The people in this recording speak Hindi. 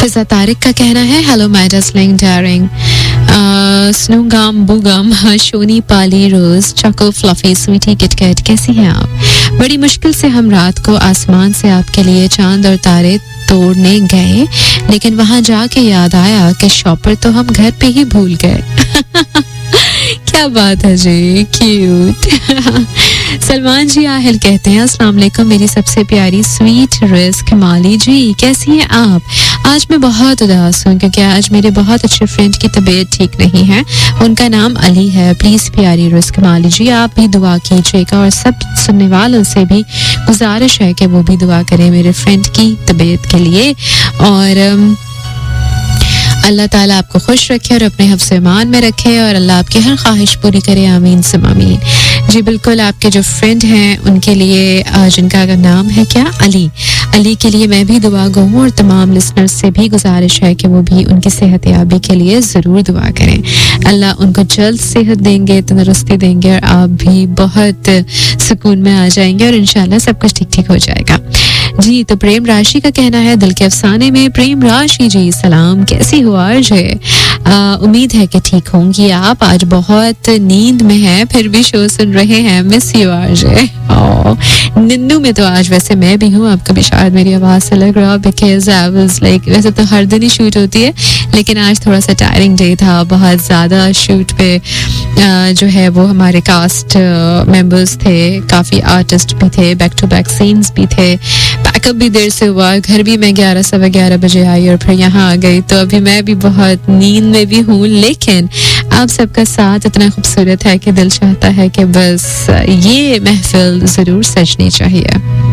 फिजा तारिक का कहना है हेलो माय डार्लिंग डार्लिंग स्नूगम बुगम शोनी पाली rose choco fluffy sweetie KitKat, कैसी हैं आप? बड़ी मुश्किल से हम रात को आसमान से आपके लिए चांद और तारे तोड़ने गए, लेकिन वहां जाके याद आया कि शॉपर तो हम घर पे ही भूल गए। क्या बात है जी, क्यूट। सलमान जी आहिल कहते हैं अस्सलाम वालेकुम, मेरी सबसे प्यारी स्वीट रिस्क माली जी, कैसी हैं आप? आज मैं बहुत उदास हूँ क्योंकि आज मेरे बहुत अच्छे फ्रेंड की तबीयत ठीक नहीं है। उनका नाम अली है। प्लीज प्यारी रिस्क माली जी आप भी दुआ कीजिएगा और सब सुनने वालों से भी गुजारिश है कि वो भी दुआ करें मेरे फ्रेंड की तबीयत के लिए। और अल्लाह ताला आपको खुश रखे और अपने हिफ्ज़ ईमान में रखे और अल्लाह आपकी हर ख्वाहिश पूरी करे, आमीन सुम आमीन। जी बिल्कुल, आपके जो फ्रेंड हैं उनके लिए जिनका नाम है क्या, अली के लिए मैं भी दुआ गो हूँ और तमाम लिसनर्स से भी गुजारिश है कि वो भी उनकी सेहत याबी के लिए ज़रूर दुआ करें। अल्लाह उनको जल्द सेहत देंगे, तंदुरुस्ती देंगे और आप भी बहुत सुकून में आ जाएंगे और इंशाल्लाह सब कुछ ठीक ठीक हो जाएगा। जी तो प्रेम राशि का कहना है दिल के अफसाने में, प्रेम राशि जी सलाम, कैसी हो आज? उम्मीद है कि ठीक होंगी आप। आज बहुत नींद में है फिर भी शो सुन रहे हैं, मिस यू आज। निन्नू में तो आज वैसे मैं भी हूँ, आपको भी शायद मेरी आवाज से लग रहा, बिकॉज आई वाज लाइक, वैसे तो हर दिन ही शूट होती है लेकिन आज थोड़ा सा टायरिंग डे था, बहुत ज्यादा शूट पे जो है वो हमारे कास्ट मेंबर्स थे, काफी आर्टिस्ट भी थे, बैक टू बैक सीन्स भी थे, पैकअप भी देर से हुआ, घर भी मैं 11 बजे आई और फिर यहाँ आ गई, तो अभी मैं भी बहुत नींद में भी हूँ। लेकिन आप सबका साथ इतना खूबसूरत है कि दिल चाहता है कि बस ये महफिल जरूर सजनी चाहिए।